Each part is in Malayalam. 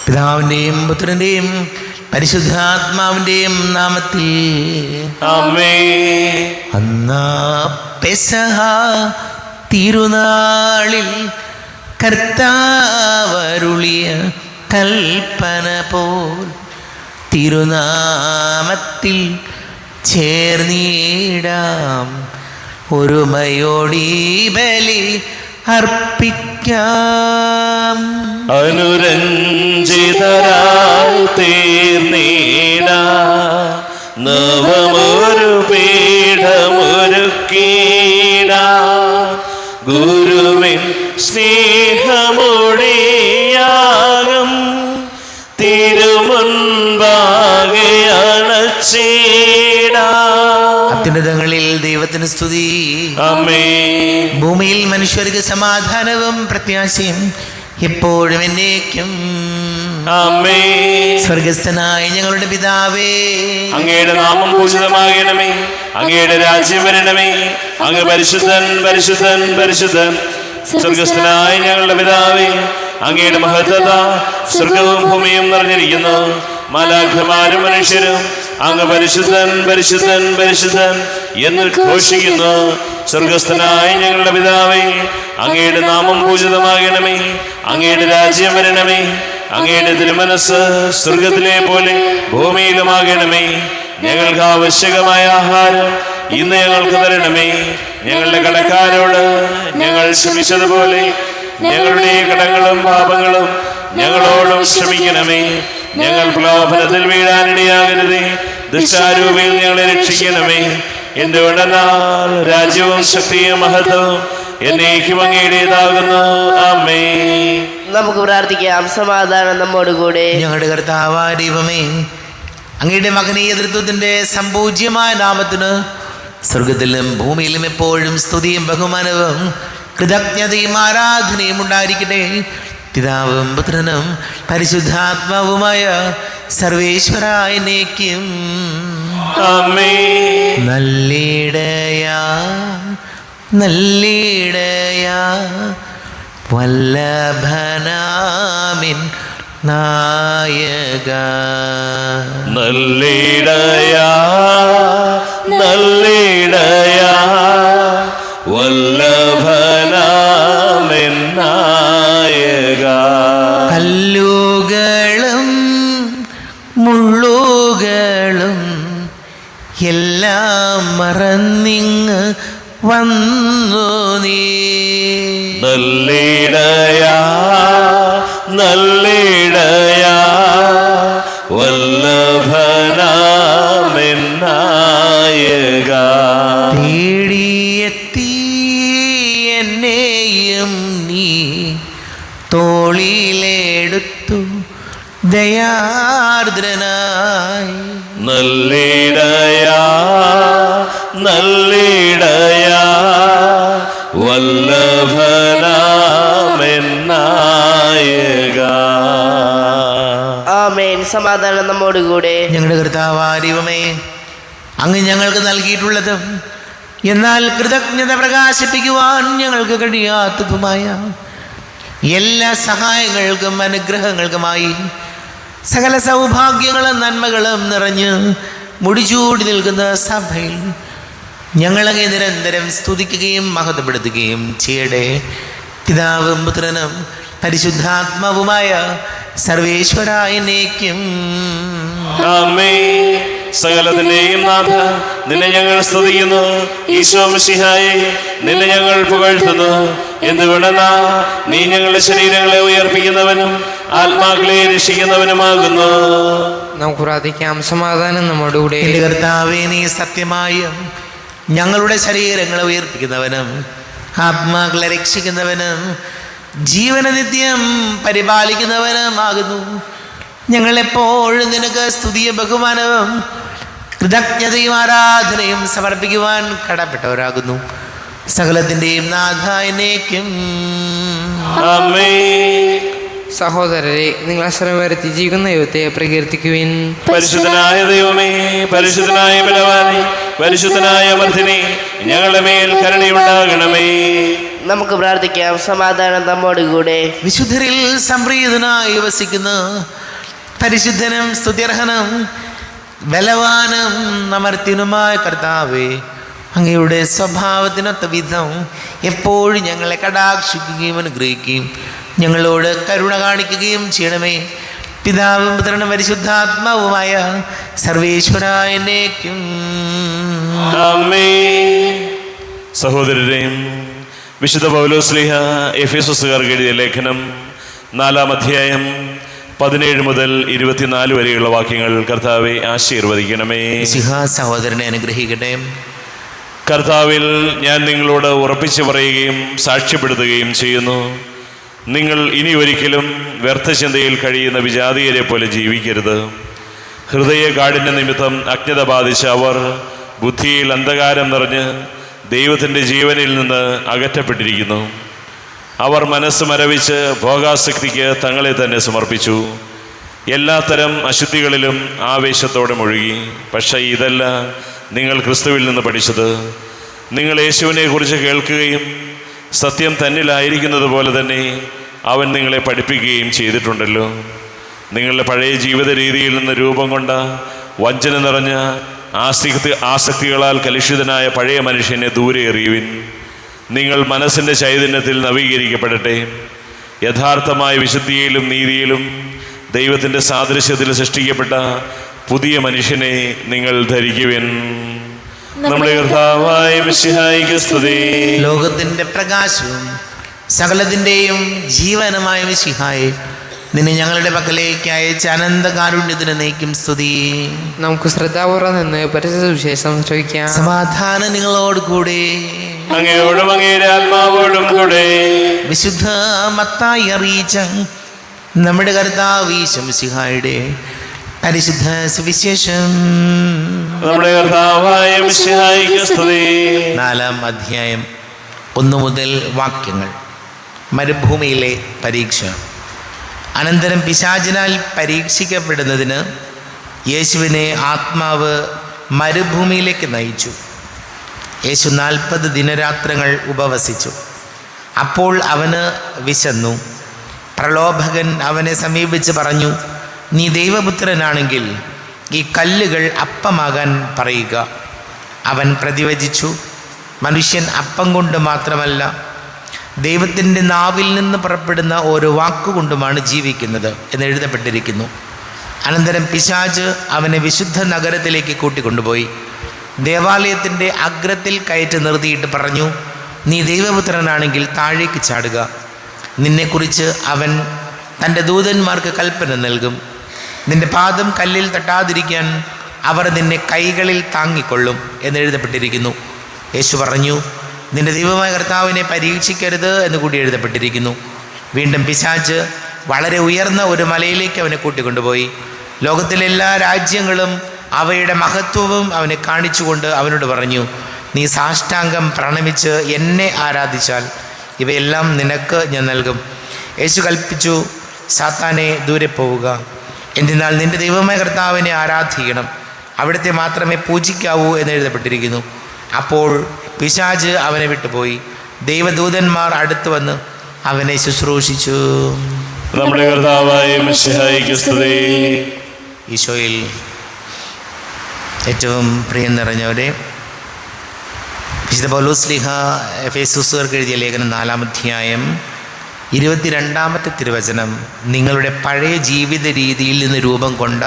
പിതാവിൻ്റെയും പുത്രൻ്റെയും പരിശുദ്ധാത്മാവിൻ്റെയും നാമത്തിൽ ആമേൻ. അന്നാ പെസഹ തിരുനാളിൽ കർത്താവരുളിയ കൽപ്പന പോൽ തിരുനാമത്തിൽ ചേർന്നിടാം, ഒരുമയോടീ ബലി അർപ്പിക്കാം. അനുരഞ്ജിതരായി തീർന്നിടാം, നവമൊരു പീഠമൊരുക്കിടാം, ഗുരുവിൻ സ്നേഹമൊടിയാകും തിരുമുൻപാകെ അണച്ചിടാം. അത്യുന്നതങ്ങളിൽ ദൈവത്തിന് സ്തുതി. ആമേൻ. ഭൂമിയിൽ മനുഷ്യർക്ക് സമാധാനവും പ്രത്യാശയും എപ്പോഴും എന്നേക്കും. ആമേൻ. സ്വർഗസ്ഥനായ ഞങ്ങളുടെ പിതാവേ, അങ്ങയുടെ നാമം പൂജിതമാകണമേ, അങ്ങയുടെ രാജ്യം വരണമേ, അങ്ങ് പരിശുദ്ധൻ പരിശുദ്ധൻ പരിശുദ്ധൻ. സ്വർഗസ്ഥനായ ഞങ്ങളുടെ പിതാവേ, അങ്ങയുടെ മഹത്വത സ്വർഗവും ഭൂമിയും നിറഞ്ഞിരിക്കുന്നു. മാലാഖമാരും മനുഷ്യരും അങ്ങ് പരിശുദ്ധൻ പരിശുദ്ധൻ പരിശുദ്ധൻ എന്ന് ഘോഷിക്കുന്നു. സ്വർഗസ്ഥനായ ഞങ്ങളുടെ പിതാവേ, അങ്ങയുടെ നാമം പൂജിതമാകണമേ, അങ്ങയുടെ രാജ്യം വരണമേ, അങ്ങയുടെ തിരുമനസ് സ്വർഗത്തിലെ പോലെ ഭൂമിയിലുമാകണമേ. ഞങ്ങൾക്ക് ആവശ്യകമായ ആഹാരം ഇന്ന് ഞങ്ങൾക്ക് തരണമേ. ഞങ്ങളുടെ കടക്കാരോട് ഞങ്ങൾ ക്ഷമിച്ചതുപോലെ ഞങ്ങളുടെ കടങ്ങളും പാപങ്ങളും ഞങ്ങളോടും ക്ഷമിക്കണമേ. ഞങ്ങൾ പ്രലോഭനത്തിൽ വീഴാനിടയാകരുതേ, ദുഷ്ടാരൂപിയിൽ ഞങ്ങളെ രക്ഷിക്കണമേ. എന്തുകൊണ്ടെന്നാൽ രാജ്യവും ശക്തിയും മഹത്വവും എന്നേക്കും അങ്ങയുടേതാകുന്നു. ആമേൻ. നമുക്ക് പ്രാർത്ഥിക്കാം. സമാധാനം നമ്മോടുകൂടെ. ഞങ്ങളുടെ കർത്താവായ ദൈവമേ, അങ്ങയുടെ മകനീയ തൃത്വത്തിൻ്റെ സംപൂജ്യമായ നാമത്തിന് സ്വർഗത്തിലും ഭൂമിയിലും എപ്പോഴും സ്തുതിയും ബഹുമാനവും കൃതജ്ഞതയും ആരാധനയും ഉണ്ടായിരിക്കട്ടെ. പിതാവും പുത്രനും പരിശുദ്ധാത്മാവുമായ സർവേശ്വരായ എന്നേക്കും. ആമേൻ. നല്ലിടയാ നല്ലിടയാ വല്ലഭനാമിൻ നായക. നല്ലിടയാ നല്ലിടയാ വല്ലഭനാമെൻ നായക. കല്ലുകളും മുള്ളുകളും എല്ലാം മറന്നിങ്ങ് വന്നു നീ. നല്ലിടയാ നല്ലിടയാ വല്ലഭനാമെൻ നായക. തേടിയെത്തി എന്നെയും നീ തോളിലെടുത്തു ദയാർദ്രനായി. നല്ലിടയാ നല്ലിടയാ വല്ലഭനാമെൻ നായക. ആമേൻ. സമാധാനം നമ്മോടുകൂടെ. ഞങ്ങളുടെ കർത്താവായ ദൈവമേ, അങ്ങ് ഞങ്ങൾക്ക് നൽകിയിട്ടുള്ളതും എന്നാൽ കൃതജ്ഞത പ്രകാശിപ്പിക്കുവാൻ ഞങ്ങൾക്ക് കഴിയാത്തതുമായ എല്ലാ സഹായങ്ങൾക്കും അനുഗ്രഹങ്ങൾക്കുമായി സകല സൗഭാഗ്യങ്ങളും നന്മകളും നിറഞ്ഞ് മുടിചൂടി നിൽക്കുന്ന സഭയിൽ ഞങ്ങളങ്ങെ നിരന്തരം സ്തുതിക്കുകയും മഹത്വപ്പെടുത്തുകയും ചെയ്യട്ടെ. പിതാവും പുത്രനും പരിശുദ്ധാത്മാവുമായ സർവേശ്വരായ എന്നേക്കും. ആമേൻ. സകലത്തിന്റെയും നാഥ, നിന്നെ ഞങ്ങൾ സ്തുതിക്കുന്നു. ഈശോ മിശിഹായെ, നിന്നെ ഞങ്ങൾ പുകഴ്ത്തുന്നു. എന്തുകൊണ്ടെന്നാ നീ ഞങ്ങളുടെ ശരീരങ്ങളെ ഉയർപ്പിക്കുന്നവനും ആത്മാക്കളെ രക്ഷിക്കുന്നവനുമാകുന്നു. നമുക്ക് പ്രാർത്ഥിക്കാം. സമാധാനം നമ്മോടുകൂടെ. എൻ്റെ കർത്താവേ, നീ സത്യമായും ഞങ്ങളുടെ ശരീരങ്ങളെ ഉയർപ്പിക്കുന്നവനും ആത്മാക്കളെ രക്ഷിക്കുന്നവനും ജീവന നിത്യം പരിപാലിക്കുന്നവനുമാകുന്നു. ഞങ്ങളെപ്പോഴും നിനക്ക് സ്തുതിയും ബഹുമാനവും കൃതജ്ഞതയും ആരാധനയും സമർപ്പിക്കുവാൻ കടപ്പെട്ടവരാകുന്നു. സകലത്തിൻ്റെയും നാഥ എന്നേക്കും. ആമേൻ. സഹോദരരെ, നിങ്ങൾ അശ്രമം വരുത്തി ജീവിക്കുന്ന ദൈവത്തെ പ്രകീർത്തിക്കുവിൻ. പരിശുദ്ധനായ ദൈവമേ, പരിശുദ്ധനായ ബലവാനേ, പരിശുദ്ധനായ അമർത്തിനെ, ഞങ്ങളുടെ മേൽ കരുണയുണ്ടാകണമേ. നമുക്ക് പ്രാർത്ഥിക്കാം. സമാധാനം നമ്മോടുകൂടെ. വിശുദ്ധരിൽ സംപ്രീതനായി വസിക്കുന്ന പരിശുദ്ധനും സ്തുത്യർഹനും ബലവാനും അമർത്യനുമായ കർത്താവേ, അങ്ങയുടെ സ്വഭാവത്തിനൊത്ത വിധം എപ്പോഴും ഞങ്ങളെ കടാക്ഷിക്കുകയും അനുഗ്രഹിക്കുകയും ഞങ്ങളോട് കരുണ കാണിക്കുകയും ചെയ്യണമേ. പിതാവും പുത്രനും പരിശുദ്ധാത്മാവുമായ സർവേശ്വരായ എന്നേക്കും. ആമേൻ. സഹോദരരെയും വിശുദ്ധ പൗലോസ്ലീഹ എഫേസോസുകാർക്ക് എഴുതിയ ലേഖനം 4-ാം അധ്യായം 17 മുതൽ 24 വരെയുള്ള വാക്യങ്ങൾ കർത്താവെ ആശീർവദിക്കണമേ. സഹോദരനെ അനുഗ്രഹിക്കട്ടെ. കർത്താവിൽ ഞാൻ നിങ്ങളോട് ഉറപ്പിച്ചു പറയുകയും സാക്ഷ്യപ്പെടുത്തുകയും ചെയ്യുന്നു, നിങ്ങൾ ഇനി ഒരിക്കലും വ്യർത്ഥചിന്തയിൽ കഴിയുന്ന വിജാതീയരെ പോലെ ജീവിക്കരുത്. ഹൃദയ കാഠിന്യ നിമിത്തം അജ്ഞത ബാധിച്ച അവർ ബുദ്ധിയിൽ അന്ധകാരം നിറഞ്ഞ് ദൈവത്തിൻ്റെ ജീവനിൽ നിന്ന് അകറ്റപ്പെട്ടിരിക്കുന്നു. അവർ മനസ്സ് മരവിച്ച് ഭോഗാസക്തിക്ക് തങ്ങളെ തന്നെ സമർപ്പിച്ചു. എല്ലാത്തരം അശുദ്ധികളിലും ആവേശത്തോടെ മുഴുകി. പക്ഷേ ഇതല്ല നിങ്ങൾ ക്രിസ്തുവിൽ നിന്ന് പഠിച്ചത്. നിങ്ങൾ യേശുവിനെ കുറിച്ച് കേൾക്കുകയും സത്യം തന്നിലായിരിക്കുന്നത് പോലെ തന്നെ അവൻ നിങ്ങളെ പഠിപ്പിക്കുകയും ചെയ്തിട്ടുണ്ടല്ലോ. നിങ്ങളുടെ പഴയ ജീവിത രീതിയിൽ നിന്ന് രൂപം കൊണ്ട വഞ്ചന നിറഞ്ഞ ആസക്തികളാൽ കലുഷിതനായ പഴയ മനുഷ്യനെ ദൂരെ എറിയുവിൻ. നിങ്ങൾ മനസ്സിൻ്റെ ചൈതന്യത്തിൽ നവീകരിക്കപ്പെടട്ടെ. യഥാർത്ഥമായ വിശുദ്ധിയിലും നീതിയിലും ദൈവത്തിൻ്റെ സാദൃശ്യത്തിൽ സൃഷ്ടിക്കപ്പെട്ട പുതിയ മനുഷ്യനെ നിങ്ങൾ ധരിക്കുവിൻ. നമ്മുടെ കർത്താവായ മിശിഹായിക്ക് സ്തുതി. ലോകത്തിൻ്റെ പ്രകാശവും സകലത്തിൻ്റെയും ജീവനുമായ മിശിഹായെ, നിന്നെ ഞങ്ങളുടെ പക്കലേക്ക് അയച്ച അനന്ത കാരുണ്യത്തിന് നീക്കും സ്തുതി. നമുക്ക് ശ്രദ്ധാപൂർവ്വം നിന്ന് പരിശുദ്ധ സുവിശേഷം ശ്രവിക്കാം. സമാധാനം നിങ്ങളോട് കൂടെ. അങ്ങയോടും അങ്ങയുടെ ആത്മാവോടും കൂടെ. വിശുദ്ധ മത്തായി അറിയിച്ച നമ്മുടെ കർത്താവ് ഈശോ മിശിഹായുടെ പരിശുദ്ധ സുവിശേഷം. നമ്മുടെ കർത്താവായ മിശിഹായിക്ക് സ്തുതി. 4-ാം അധ്യായം 1 മുതൽ വാക്യങ്ങൾ. മരുഭൂമിയിലെ പരീക്ഷ. അനന്തരം പിശാചിനാൽ പരീക്ഷിക്കപ്പെടുന്നതിന് യേശുവിനെ ആത്മാവ് മരുഭൂമിയിലേക്ക് നയിച്ചു. യേശു 40 ദിനരാത്രങ്ങൾ ഉപവസിച്ചു. അപ്പോൾ അവന് വിശന്നു. പ്രലോഭകൻ അവനെ സമീപിച്ച് പറഞ്ഞു, നീ ദൈവപുത്രനാണെങ്കിൽ ഈ കല്ലുകൾ അപ്പമാകാൻ പറയുക. അവൻ പ്രതിവചിച്ചു, മനുഷ്യൻ അപ്പം കൊണ്ട് മാത്രമല്ല ദൈവത്തിൻ്റെ നാവിൽ നിന്ന് പുറപ്പെടുന്ന ഓരോ വാക്കുകൊണ്ടുമാണ് ജീവിക്കുന്നത് എന്ന് എഴുതപ്പെട്ടിരിക്കുന്നു. അനന്തരം പിശാച് അവനെ വിശുദ്ധ നഗരത്തിലേക്ക് കൂട്ടിക്കൊണ്ടുപോയി ദേവാലയത്തിൻ്റെ അഗ്രത്തിൽ കയറ്റി നിർത്തിയിട്ട് പറഞ്ഞു, നീ ദൈവപുത്രനാണെങ്കിൽ താഴേക്ക് ചാടുക. നിന്നെക്കുറിച്ച് അവൻ തൻ്റെ ദൂതന്മാർക്ക് കൽപ്പന നൽകും. നിന്റെ പാദം കല്ലിൽ തട്ടാതിരിക്കാൻ അവർ നിന്നെ കൈകളിൽ താങ്ങിക്കൊള്ളും എന്നെഴുതപ്പെട്ടിരിക്കുന്നു. യേശു പറഞ്ഞു, നിന്റെ ദൈവമായ കർത്താവിനെ പരീക്ഷിക്കരുത് എന്ന് കൂടി എഴുതപ്പെട്ടിരിക്കുന്നു. വീണ്ടും പിശാച് വളരെ ഉയർന്ന ഒരു മലയിലേക്ക് അവനെ കൂട്ടിക്കൊണ്ടുപോയി ലോകത്തിലെ എല്ലാ രാജ്യങ്ങളും അവയുടെ മഹത്വവും അവനെ കാണിച്ചുകൊണ്ട് അവനോട് പറഞ്ഞു, നീ സാഷ്ടാംഗം പ്രണമിച്ച് എന്നെ ആരാധിച്ചാൽ ഇവയെല്ലാം നിനക്ക് ഞാൻ നൽകും. യേശു കൽപ്പിച്ചു, സാത്താനെ ദൂരെ പോവുക. എന്തിനാൽ നിന്റെ ദൈവമായ കർത്താവിനെ ആരാധിക്കണം, അവിടുത്തെ മാത്രമേ പൂജിക്കാവൂ എന്ന് എഴുതപ്പെട്ടിരിക്കുന്നു. അപ്പോൾ പിശാച് അവനെ വിട്ടുപോയി. ദൈവദൂതന്മാർ അടുത്ത് വന്ന് അവനെ ശുശ്രൂഷിച്ചു. നമ്മുടെ കർത്താവായ മിശിഹായിക്ക് സ്തുതി. ഈശോയിൽ ഏറ്റവും പ്രിയം നിറഞ്ഞവരെ, വിശുദ്ധ പൗലോസ്ലീഹ എഫേസോസുകാർക്ക് എഴുതിയ ലേഖനം 4-ാം അധ്യായം 22-ാമത്തെ തിരുവചനം, നിങ്ങളുടെ പഴയ ജീവിത രീതിയിൽ നിന്ന് രൂപം കൊണ്ട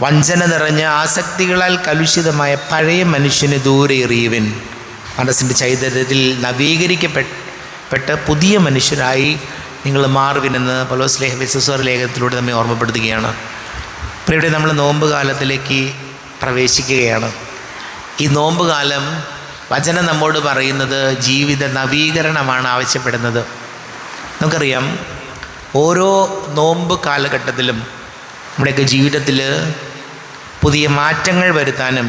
വഞ്ചന നിറഞ്ഞ ആസക്തികളാൽ കലുഷിതമായ പഴയ മനുഷ്യനെ ദൂരെ എറിയുവിൻ. മനസ്സിൻ്റെ ചൈതന്യത്തിൽ നവീകരിക്കപ്പെട്ട് പുതിയ മനുഷ്യരായി നിങ്ങൾ മാറുവിനെന്ന് പൗലോസ്ലീഹ എഫേസോസുകാർ ലേഖനത്തിലൂടെ നമ്മെ ഓർമ്മപ്പെടുത്തുകയാണ്. ഇപ്പോൾ ഇവിടെ നമ്മൾ നോമ്പ് കാലത്തിലേക്ക് പ്രവേശിക്കുകയാണ്. ഈ നോമ്പ് കാലം വചനം നമ്മോട് പറയുന്നത് ജീവിത നവീകരണമാണ് ആവശ്യപ്പെടുന്നത്. നമുക്കറിയാം, ഓരോ നോമ്പ് കാലഘട്ടത്തിലും നമ്മുടെയൊക്കെ ജീവിതത്തിൽ പുതിയ മാറ്റങ്ങൾ വരുത്താനും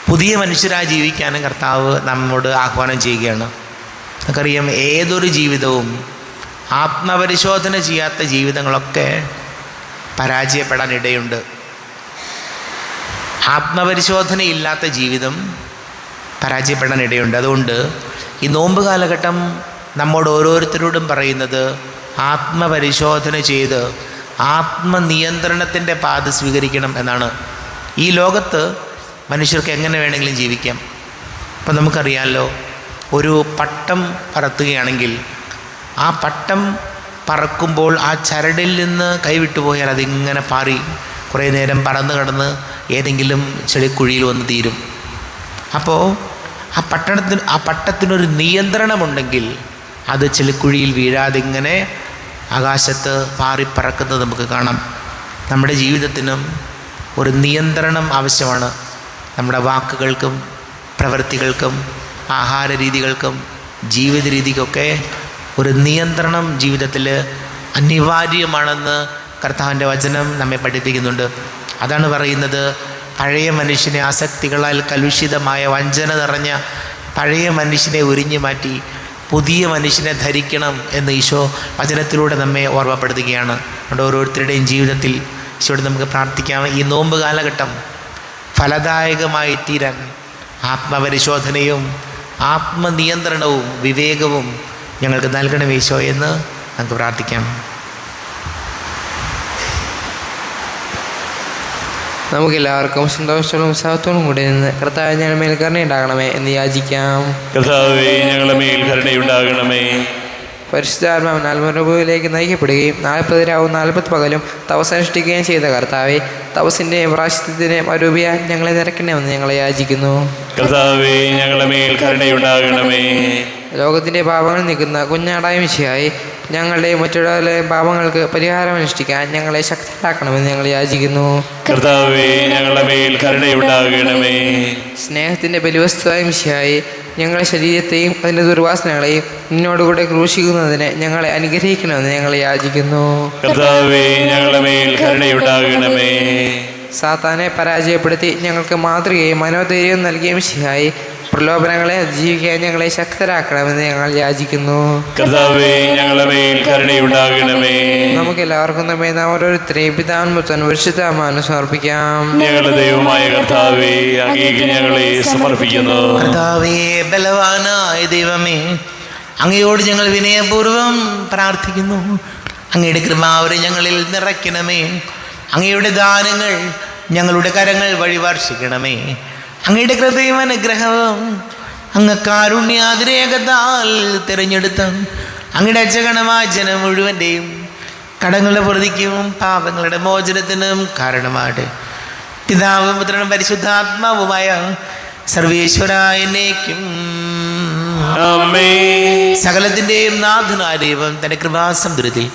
പുതിയ മനുഷ്യരായി ജീവിക്കാനും കർത്താവ് നമ്മോട് ആഹ്വാനം ചെയ്യുകയാണ്. നമുക്കറിയാം, ഏതൊരു ജീവിതവും ആത്മപരിശോധന ചെയ്യാത്ത ജീവിതങ്ങളൊക്കെ പരാജയപ്പെടാൻ ഇടയുണ്ട്. ആത്മപരിശോധനയില്ലാത്ത ജീവിതം പരാജയപ്പെടാൻ ഇടയുണ്ട്. അതുകൊണ്ട് ഈ നോമ്പ് കാലഘട്ടം നമ്മോട് ഓരോരുത്തരോടും പറയുന്നത് ആത്മപരിശോധന ചെയ്ത് ആത്മനിയന്ത്രണത്തിൻ്റെ പാത സ്വീകരിക്കണം എന്നാണ്. ഈ ലോകത്ത് മനുഷ്യർക്ക് എങ്ങനെ വേണമെങ്കിലും ജീവിക്കാം. അപ്പം നമുക്കറിയാമല്ലോ, ഒരു പട്ടം പറത്തുകയാണെങ്കിൽ ആ പട്ടം പറക്കുമ്പോൾ ആ ചരടിൽ നിന്ന് കൈവിട്ടുപോയാൽ അതിങ്ങനെ പാറി കുറേ നേരം പറന്ന് കടന്ന് ഏതെങ്കിലും ചെളിക്കുഴിയിൽ വന്ന് തീരും. അപ്പോൾ ആ പട്ടത്തിനൊരു നിയന്ത്രണമുണ്ടെങ്കിൽ അത് ചെളിക്കുഴിയിൽ വീഴാതെ ഇങ്ങനെ ആകാശത്ത് പാറിപ്പറക്കുന്നത് നമുക്ക് കാണാം. നമ്മുടെ ജീവിതത്തിനും ഒരു നിയന്ത്രണം ആവശ്യമാണ്. നമ്മുടെ വാക്കുകൾക്കും പ്രവൃത്തികൾക്കും ആഹാര രീതികൾക്കും ജീവിത രീതിക്കൊക്കെ ഒരു നിയന്ത്രണം ജീവിതത്തിൽ അനിവാര്യമാണെന്ന് കർത്താവിൻ്റെ വചനം നമ്മെ പഠിപ്പിക്കുന്നുണ്ട്. അതാണ് പറയുന്നത്, പഴയ മനുഷ്യനെ ആസക്തികളാൽ കലുഷിതമായ വഞ്ചന നിറഞ്ഞ പഴയ മനുഷ്യനെ ഉരിഞ്ഞു മാറ്റി പുതിയ മനുഷ്യനെ ധരിക്കണം എന്ന് ഈശോ വചനത്തിലൂടെ നമ്മെ ഓർമ്മപ്പെടുത്തുകയാണ്. അതുകൊണ്ട് ഓരോരുത്തരുടെയും ജീവിതത്തിൽ ഈശോയോട് നമുക്ക് പ്രാർത്ഥിക്കാം, ഈ നോമ്പ് കാലഘട്ടം ഫലദായകമായി തീരാൻ ആത്മപരിശോധനയും ആത്മനിയന്ത്രണവും വിവേകവും ഞങ്ങൾക്ക് നൽകണം ഈശോ എന്ന് നമുക്ക് പ്രാർത്ഥിക്കാം. നമുക്കെല്ലാവർക്കും സന്തോഷത്തോടും ഉത്സാഹത്തോടും കൂടി നിന്ന് കർത്താവേ ഞങ്ങളുടെ മേൽ കരുണയുണ്ടാകണമേ എന്ന് യാചിക്കാം. കർത്താവേ ഞങ്ങളുടെ മേൽ കരുണയുണ്ടാകണമേ. പരിശുദ്ധാത്മാവിനാൽ മരുഭൂമിയിലേക്ക് നയിക്കപ്പെടുകയും 40 രാവും 40 പകലും തപസ് അനുഷ്ഠിക്കുകയും ചെയ്ത കർത്താവേ, തപസ്സിൻ്റെയും പ്രായശ്ചിത്തത്തിൻ്റെയും അരൂപിയാൽ ഞങ്ങളെ നിറയ്ക്കണമെന്ന് ഞങ്ങളെ യാചിക്കുന്നു. കർത്താവേ ഞങ്ങളുടെ മേൽ കരുണയുണ്ടാകണമേ. ലോകത്തിൻ്റെ പാപങ്ങൾ നീക്കുന്ന കുഞ്ഞാടായ മിശിഹായി ഞങ്ങളുടെയും മറ്റുള്ളവരുടെയും പാപങ്ങൾക്ക് പരിഹാരം അനുഷ്ഠിക്കാൻ ഞങ്ങളെ ശക്തരാക്കണമെന്ന് ഞങ്ങൾ യാചിക്കുന്നു. കർത്താവേ ഞങ്ങളുടെ മേൽ കരുണയുണ്ടാകണമേ. സ്നേഹത്തിൻ്റെ ബലിവസ്തുവായ മിശിഹായി ഞങ്ങളുടെ ശരീരത്തെയും അതിൻ്റെ ദുർവാസനകളെയും നിന്നോടുകൂടെ ക്രൂശിക്കുന്നതിന് ഞങ്ങളെ അനുഗ്രഹിക്കണമെന്ന് ഞങ്ങൾ യാചിക്കുന്നു. കർത്താവേ ഞങ്ങളുടെ മേൽ കരുണയുണ്ടാകണമേ. സാത്താനെ പരാജയപ്പെടുത്തി ഞങ്ങൾക്ക് മാതൃകയും മനോധൈര്യവും നൽകിയ മിശിഹായി പ്രലോഭനങ്ങളെ അതിജീവിക്കാൻ ഞങ്ങളെ ശക്തരാക്കണമെന്ന് ഞങ്ങൾ യാചിക്കുന്നു. കർത്താവേ ഞങ്ങളുടെ മേൽ കരുണയുണ്ടാകണമേ. നമുക്ക് എല്ലാവർക്കും നമ്മെ നാം ഓരോരുത്തരെയും പിതാവിനും പുത്രനും പരിശുദ്ധാത്മാവിനും സമർപ്പിക്കാം. ഞങ്ങളുടെ ദൈവമായ കർത്താവേ, അങ്ങേക്ക് ഞങ്ങളെ സമർപ്പിക്കുന്നു. കർത്താവേ, ബലവാനായ ദൈവമേ, അങ്ങയോട് ഞങ്ങൾ വിനയപൂർവ്വം പ്രാർത്ഥിക്കുന്നു. അങ്ങയുടെ കൃപാവരെ ഞങ്ങളിൽ നിറയ്ക്കണമേ. അങ്ങയുടെ ദാനങ്ങൾ ഞങ്ങളുടെ കരങ്ങൾ വഴി വർഷിക്കണമേ. അങ്ങയുടെ കൃപയും അനുഗ്രഹവും അങ്ങ് കാരുണ്യാതിരേകത്താൽ തിരഞ്ഞെടുത്ത അങ്ങയുടെ അജഗണമായ ജനം മുഴുവൻ്റെയും കടങ്ങളുടെ പ്രതിക്കും പാപങ്ങളുടെ മോചനത്തിനും കാരണമായിട്ട് പിതാവും പുത്രനും പരിശുദ്ധാത്മാവുമായ സർവേശ്വരായ എന്നേക്കും സകലത്തിൻ്റെയും നാഥനായ ദൈവം തൻ്റെ കൃപാസമുദ്രത്തിൽ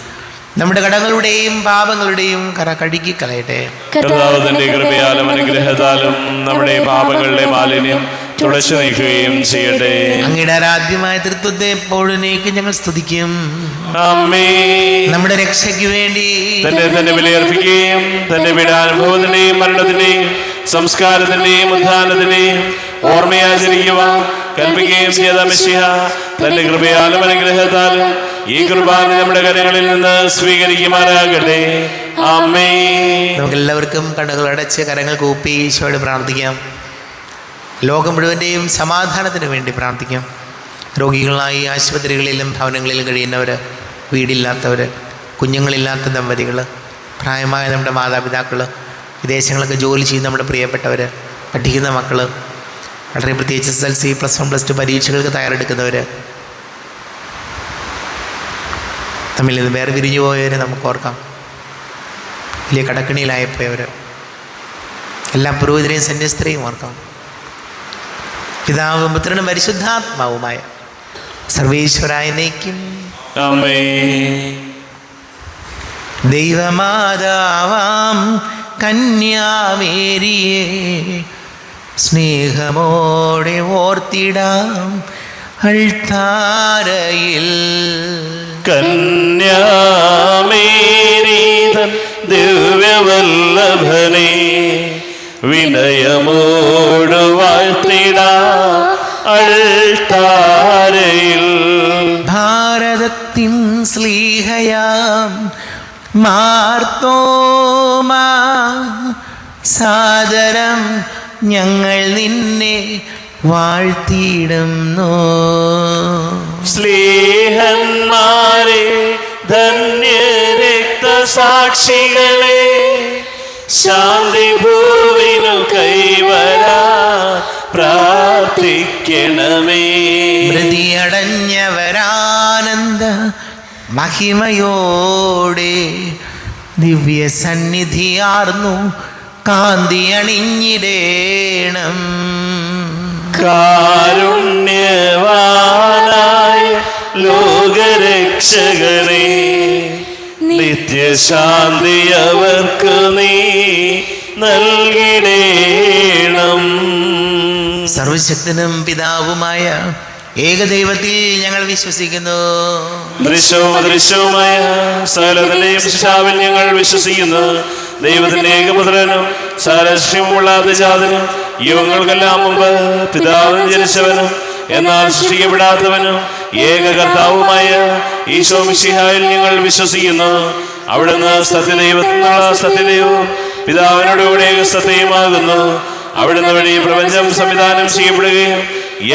നമ്മുടെ കടങ്ങളുടെയും പാപങ്ങളുടെയും കര കഴുകി കളയട്ടെ. കർത്താവിന്റെ കൃപയാലും അനുഗ്രഹത്താലും നമ്മുടെ പാപങ്ങളുടെ മാലിന്യം തുടച്ചു നീക്കുകയും ചെയ്യട്ടെ. അങ്ങയുടെ ആരാധ്യമായ തൃത്വത്തെ എപ്പോഴും ഞങ്ങൾ സ്തുതിക്കും. നമ്മുടെ രക്ഷയ്ക്ക് വേണ്ടി തന്നെ വിലയർപ്പിക്കുകയും തന്റെ പീഡാനുഭവത്തിന്റെയും മരണത്തിന്റെയും സംസ്കാരത്തിന്റെയും ഉദ്ധാനത്തിന്റെയും ഓർമ്മയാചരിക്കുവാൻ കൽപ്പിക്കുകയും ചെയ്ത മിശിഹ തന്റെ കൃപയാലും അനുഗ്രഹത്താലും ഈ കുർബാന നമ്മുടെ കരങ്ങളിൽ നിന്ന് സ്വീകരിക്കുമാറാകട്ടെ. ആമേൻ. നമുക്കെല്ലാവർക്കും കണ്ണുകൾ അടച്ച് കരങ്ങൾ കൂപ്പി ഈശോയോട് പ്രാർത്ഥിക്കാം. ലോകം മുഴുവൻ്റെയും സമാധാനത്തിന് വേണ്ടി പ്രാർത്ഥിക്കാം. രോഗികളായി ആശുപത്രികളിലും ഭവനങ്ങളിലും കഴിയുന്നവർ, വീടില്ലാത്തവർ, കുഞ്ഞുങ്ങളില്ലാത്ത ദമ്പതികൾ, പ്രായമായ നമ്മുടെ മാതാപിതാക്കൾ, വിദേശങ്ങളൊക്കെ ജോലി ചെയ്യുന്ന നമ്മുടെ പ്രിയപ്പെട്ടവർ, പഠിക്കുന്ന മക്കൾ, വളരെ പ്രത്യേകിച്ച് SSLC, +1, +2 പരീക്ഷകൾക്ക് തയ്യാറെടുക്കുന്നവർ, തമ്മിൽ നിന്ന് വേറെ വിരിഞ്ഞു പോയവരെ നമുക്ക് ഓർക്കാം. വലിയ കടക്കണിയിലായിപ്പോയവർ, എല്ലാ പുരോഹിതരെയും സന്യസ്തരെയും ഓർക്കാം. പിതാവും പുത്രനും പരിശുദ്ധാത്മാവുമായ സർവേശ്വരായ എന്നേക്കും ദൈവമാതാവാം കന്യാമേരിയെ സ്നേഹമോടെ ഓർത്തിടാം അൾത്താരയിൽ. കന്യാമേരീതൻ ദിവ്യവല്ലഭനെ വിനയമോട് വാഴ്ത്തിടാം അൾത്താരയിൽ. ഭാരതത്തിൻ സ്ലീഹയാം മാർത്തോമാ സാദരം ഞങ്ങൾ നിന്നെ വാഴ്ത്തിയിടുന്നു. സ്നേഹന്മാരെ, ധന്യ രക്തസാക്ഷികളെ, ശാന്തി ഭൂവിനു കൈവരാ പ്രാർത്ഥിക്കണമേ. മൃതിയടഞ്ഞവരാനന്ദ മഹിമയോടെ ദിവ്യ സന്നിധിയാർന്നു കാന്തി അണിഞ്ഞിടേണം. കാരുണ്യവാനായ ലോകരക്ഷകനെ, നിത്യശാന്തി അവർക്ക് നീ നൽകിടേണം. സർവശക്തനും പിതാവുമായ ഏകദൈവത്തിൽ ഞങ്ങൾ വിശ്വസിക്കുന്നു. ദൃശ്യവും അദൃശ്യവുമായ സകലത്തിന്റെയും സൃഷ്ടാവിൽ ഞങ്ങൾ വിശ്വസിക്കുന്നു. ദൈവത്തിന്റെ ഏകപുത്രനും സാരശ്യമുള്ള അതിജാതനും യുഗങ്ങൾക്കെല്ലാം മുമ്പ് പിതാവിന് ജനിച്ചവനും എന്നാൽ സൃഷ്ടിക്കപ്പെടാത്തവനും ഏക കർത്താവുമായ ഈശോ മിശിഹായിൽ ഞങ്ങൾ വിശ്വസിക്കുന്നു. അവിടുന്ന് സത്യദൈവത്തിനുള്ള സത്യദൈവവും പിതാവിനോടുകൂടെ സത്യമാകുന്നു. അവിടുന്ന് വഴി പ്രപഞ്ചം സംവിധാനം ചെയ്യപ്പെടുകയും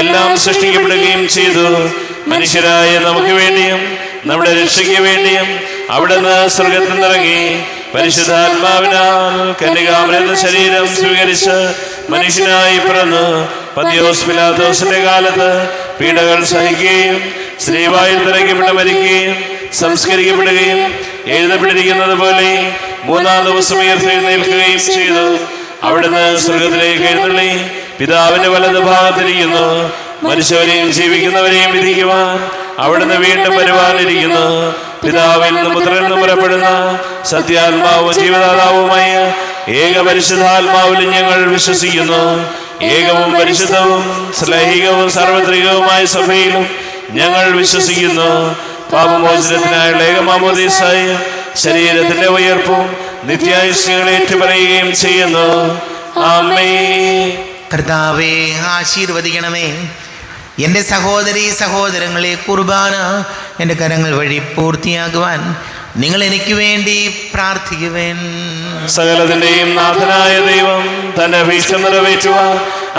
എല്ലാം സൃഷ്ടിക്കപ്പെടുകയും ചെയ്തു. മനുഷ്യരായ നമുക്ക് വേണ്ടിയും നമ്മുടെ രക്ഷയ്ക്ക് വേണ്ടിയും അവിടുന്ന് സ്വർഗത്തിൽ നിന്നിറങ്ങി പരിശുദ്ധാത്മാവിനാൽ കന്യകാമറിയയുടെ ശരീരം സ്വീകരിച്ച് മനുഷ്യനായി പിറന്നു. പന്തിയോസ് പിലാത്തോസിന്റെ കാലത്ത് പീഡകൾ സഹിക്കുകയും സ്ത്രീവായിൽ തിരക്കപ്പെട്ട് മരിക്കുകയും സംസ്കരിക്കപ്പെടുകയും എഴുതപ്പെട്ടിരിക്കുന്നത് പോലെ മൂന്നാം ദിവസം ഉയർത്തെഴുന്നേൽക്കുകയും ചെയ്തു. അവിടുന്ന് സ്വർഗത്തിലേക്ക് എഴുന്നള്ളി പിതാവിന്റെ വലത് ഭാഗത്തിരിക്കുന്നു. മരിച്ചവരെയും ജീവിക്കുന്നവരെയും വിധിക്കുവാൻ അവിടുന്ന് വീണ്ടും വരുവാനിരിക്കുന്നു. പിതാവിൽ നിന്നും പുത്രനിൽ നിന്നും പുറപ്പെടുന്ന സത്യാത്മാവും ജീവദാതാവുമായ ഏക പരിശുദ്ധാത്മാവിലും ഞങ്ങൾ വിശ്വസിക്കുന്നു. ഏകവും പരിശുദ്ധവും ശ്ലൈഹികവും സാർവത്രികവുമായ സഭയിലും ഞങ്ങൾ വിശ്വസിക്കുന്നു. പാപമോചനത്തിനായുള്ള ഏകമാമോദീസായ ശരീരത്തിന്റെ ഉയർപ്പും നിത്യായുഷ്യങ്ങൾ ഏറ്റുപറയുകയും ചെയ്യുന്നു. ആമേൻ. കർത്താവേ, ആശീർവദിക്കണമേ. എൻ്റെ സഹോദരീ സഹോദരങ്ങളെ, കുർബാന എൻ്റെ കരങ്ങൾ വഴി പൂർത്തിയാകുവാൻ നിങ്ങൾ എനിക്ക് വേണ്ടി പ്രാർത്ഥിക്കുവേൻ. സകലത്തിന്റെയും നാഥനായ ദൈവം തന്റെ അപേക്ഷ നിറവേറ്റുവാൻ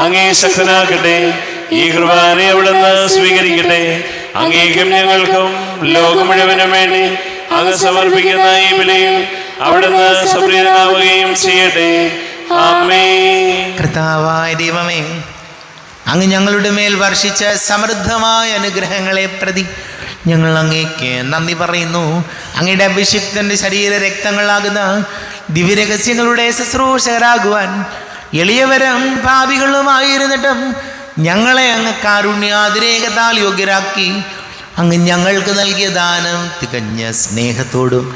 അങ്ങേ ശക്തനാക്കട്ടെ. ഈ കുർബാന അവിടുന്ന് സ്വീകരിക്കട്ടെ. അങ്ങേക്കും ഞങ്ങൾക്കും ലോകം മുഴുവനും വേണ്ടി അങ്ങ് സമർപ്പിക്കുന്ന ഈ ബലിയിൽ അവിടുന്ന് സംപ്രീതനാവുകയും ചെയ്യട്ടെ. ആമേൻ. കർത്താവായ ദൈവമേ, അങ്ങ് ഞങ്ങളുടെ മേൽ വർഷിച്ച സമൃദ്ധമായ അനുഗ്രഹങ്ങളെ പ്രതി ഞങ്ങൾ അങ്ങേക്ക് നന്ദി പറയുന്നു. അങ്ങയുടെ അഭിഷിക്തൻ്റെ ശരീര രക്തങ്ങളാകുന്ന ദിവ്യരഹസ്യങ്ങളുടെ ശുശ്രൂഷകരാകുവാൻ എളിയവരും പാപികളുമായിരുന്നിട്ടും ഞങ്ങളെ അങ്ങ് കാരുണ്യാതിരേകത്താൽ യോഗ്യരാക്കി. അങ്ങ് ഞങ്ങൾക്ക് നൽകിയ ദാനം തികഞ്ഞ സ്നേഹത്തോടും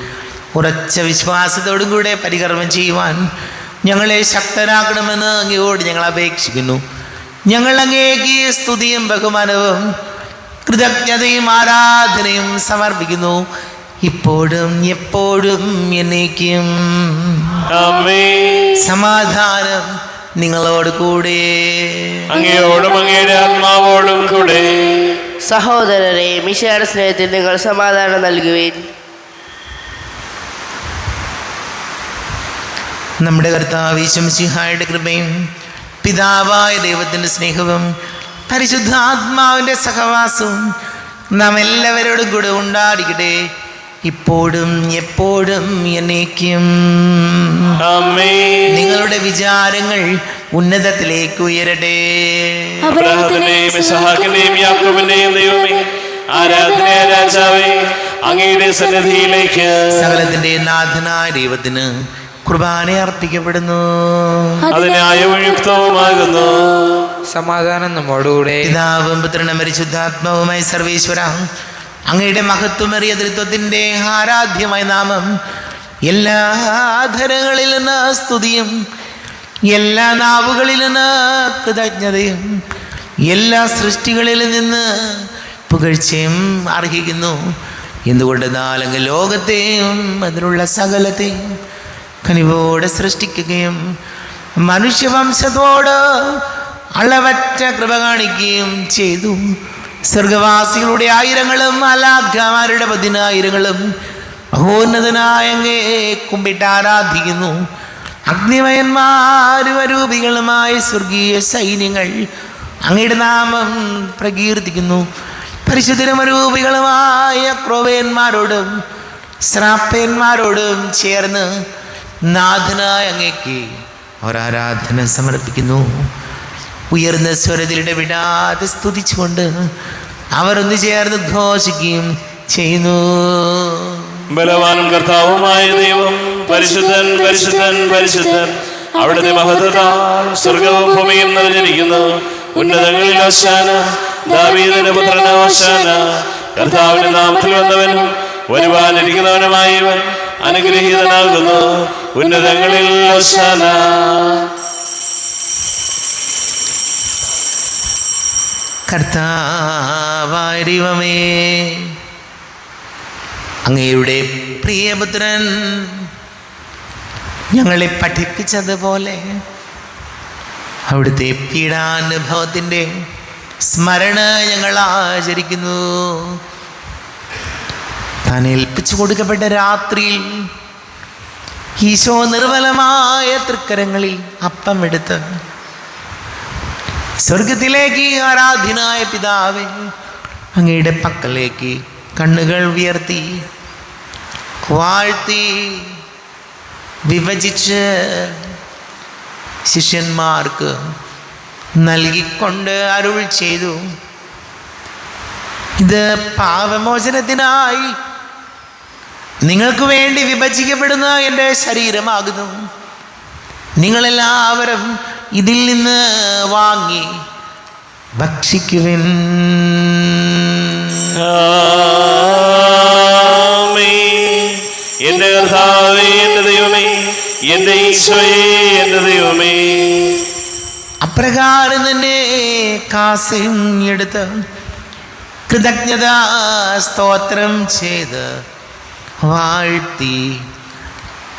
ഉറച്ച വിശ്വാസത്തോടും കൂടെ പരികർമ്മം ചെയ്യുവാൻ ഞങ്ങളെ ശക്തരാക്കണമെന്ന് അങ്ങയോട് ഞങ്ങൾ അപേക്ഷിക്കുന്നു. ഞങ്ങൾ അങ്ങേക്ക് സ്തുതിയും ബഹുമാനവും കൃതജ്ഞതയും ആരാധനയും സമർപ്പിക്കുന്നു, ഇപ്പോഴും എപ്പോഴും എന്നേക്കും. സമാധാനം നിങ്ങളോട് കൂടെ, അങ്ങയോടും അങ്ങയുടെ ആത്മാവോടും കൂടെ. സഹോദരരെ, മിശിഹായുടെ സ്നേഹത്തിൽ നിങ്ങൾ സമാധാനം നൽകുവിൻ. നമ്മുടെ കർത്താവ് ഈശോ മിശിഹായുടെ കൃപയും പിതാവായ ദൈവത്തിൻ്റെ സ്നേഹവും പരിശുദ്ധാത്മാവിൻ്റെ സഹവാസവും നാം എല്ലാവരോടും കൂടെ ഉണ്ടായിരിക്കട്ടെ, ഇപ്പോഴും എപ്പോഴും എന്നേക്കും. നിങ്ങളുടെ വിചാരങ്ങൾ ഉന്നതത്തിലേക്ക് ഉയരട്ടെ. അബ്രഹാമിന്റെയും ഇസ്ഹാക്കിന്റെയും യാക്കോബിന്റെയും ദൈവമേ, ആരാധനയായ രാജാവേ, അങ്ങയുടെ സന്നിധിയിലേക്ക് സകലത്തിന്റെ നാഥനായ ദൈവത്തിന് കുർബാന അർപ്പിക്കപ്പെടുന്നു. അതിനായവും യുക്തവുമാകുന്നു. സമാധാനം നമ്മോടുകൂടെ. പിതാവും പുത്രനും പരിശുദ്ധാത്മാവുമായ സർവേശ്വര, അങ്ങയുടെ മഹത്വമേറിയ തൃത്വത്തിൻ്റെ ആരാധ്യമായ നാമം എല്ലാ ധരങ്ങളിൽ നിന്ന് സ്തുതിയും എല്ലാ നാവുകളിൽ നിന്ന് കൃതജ്ഞതയും എല്ലാ സൃഷ്ടികളിൽ നിന്ന് പുകഴ്ചയും അർഹിക്കുന്നു. എന്തുകൊണ്ടെന്നാൽ അങ്ങ് ലോകത്തെയും അതിനുള്ള സകലത്തെയും കനിവോടെ സൃഷ്ടിക്കുകയും മനുഷ്യവംശത്തോട് അളവറ്റ കൃപ കാണിക്കുകയും ചെയ്തു. സ്വർഗവാസികളുടെ ആയിരങ്ങളും മാലാഖമാരുടെ 10,000ങ്ങളും മഹോന്നതനായ അങ്ങേ കുമ്പിട്ട് ആരാധിക്കുന്നു. അഗ്നിമയന്മാരും അരൂപികളുമായ സ്വർഗീയ സൈന്യങ്ങൾ അങ്ങയുടെ നാമം പ്രകീർത്തിക്കുന്നു. പരിശുദ്ധരും അരൂപികളുമായ ക്രോവേന്മാരോടും ശ്രാപ്പേന്മാരോടും ചേർന്ന് നാഥനായ അങ്ങേക്ക് ഒരാരാധന സമർപ്പിക്കുന്നു. ഉയർന്ന സ്വരത്തിലിടെ വിടാതെ സ്തുതിച്ചുകൊണ്ട് അവർ ഒന്ന് ചേർന്ന് ഘോഷിക്കുകയും ചെയ്യുന്നു. ബലവാനും കർത്താവുമായ ദൈവം പരിശുദ്ധൻ പരിശുദ്ധൻ പരിശുദ്ധൻ. അവിടുത്തെ മഹത്വത്താൽ സ്വർഗവും ഭൂമിയും നിറഞ്ഞിരിക്കുന്നു. ഉന്നതങ്ങളിൽ ഹോശാന, ദാവീദിന്റെ പുത്രന് ഹോശാന. കർത്താവിന്റെ നാമത്തിൽ വന്നവനും വരുവാനിരിക്കുന്നവനുമായവൻ അനുഗ്രഹീതനാകുന്നു. ഉന്നതങ്ങളിൽ ഹോശാന. കർത്താവായ ദൈവമേ, അങ്ങയുടെ പ്രിയപുത്രൻ ഞങ്ങളെ പഠിപ്പിച്ചതുപോലെ അവിടുത്തെ പീഡാനുഭവത്തിൻ്റെ സ്മരണ ഞങ്ങൾ ആചരിക്കുന്നു. താൻ ഏൽപ്പിച്ചു കൊടുക്കപ്പെട്ട രാത്രിയിൽ ഈശോ നിർമ്മലമായ തൃക്കരങ്ങളിൽ അപ്പം എടുത്ത് സ്വർഗത്തിലേക്ക് ആരാധ്യനായ പിതാവേ അങ്ങയുടെ പക്കലേക്ക് കണ്ണുകൾ ഉയർത്തി വാഴ്ത്തി വിഭജിച്ച് ശിഷ്യന്മാർക്ക് നൽകിക്കൊണ്ട് അരുൾ ചെയ്തു, ഇത് പാപമോചനത്തിനായി നിങ്ങൾക്ക് വേണ്ടി വിഭജിക്കപ്പെടുന്ന എൻ്റെ ശരീരമാകുന്നു. നിങ്ങളെല്ലാവരും ഇതിൽ നിന്ന് വാങ്ങി ഭക്ഷിക്കുവിൻ. എന്റെ കർത്താവേ, എന്റെ ദൈവമേ, എന്റെ ഈശോയേ, എന്റെ ദൈവമേ. അപ്രകാരം തന്നെ കാസയും എടുത്ത് കൃതജ്ഞതാ സ്തോത്രം ചെയ്ത് വാഴ്ത്തി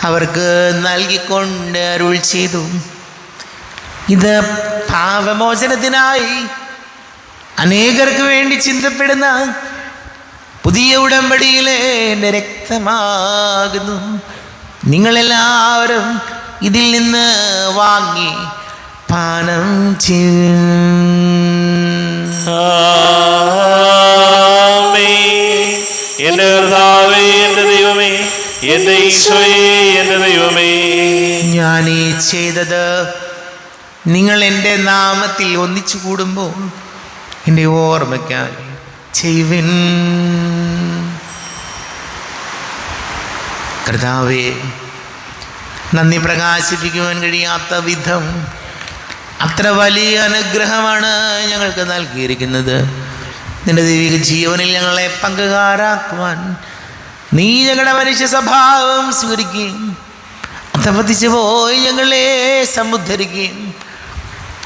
അവർക്ക് നൽകിക്കൊണ്ട് അരുൾ ചെയ്തു, ഇത് പാപമോചനത്തിനായി അനേകർക്ക് വേണ്ടി ചിന്തപ്പെടുന്ന പുതിയ ഉടമ്പടിയിലെ എൻ്റെ രക്തമാകുന്നു. നിങ്ങളെല്ലാവരും ഇതിൽ നിന്ന് വാങ്ങി പാനം ചെയ്യും. എന്റെ കർത്താവേ, എന്റെ ദൈവമേ, എന്റെ ഈശോയേ, എന്റെ ദൈവമേ. ഞാൻ ഈ ചെയ്തത് നിങ്ങൾ എൻ്റെ നാമത്തിൽ ഒന്നിച്ചു കൂടുമ്പോൾ എൻ്റെ ഓർമ്മയ്ക്കായി ചെയ്യുവിൻ. കർത്താവേ, നന്ദി പ്രകാശിപ്പിക്കുവാൻ കഴിയാത്ത വിധം അത്ര വലിയ അനുഗ്രഹമാണ് ഞങ്ങൾക്ക് നൽകിയിരിക്കുന്നത്. നിന്റെ ദൈവിക ജീവനിൽ ഞങ്ങളെ പങ്കുകാരാക്കുവാൻ നീ ഞങ്ങളുടെ മനുഷ്യ സ്വഭാവം സ്വീകരിക്കുകയും അധപതിച്ചു പോയി ഞങ്ങളെ സമുദ്ധരിക്കുകയും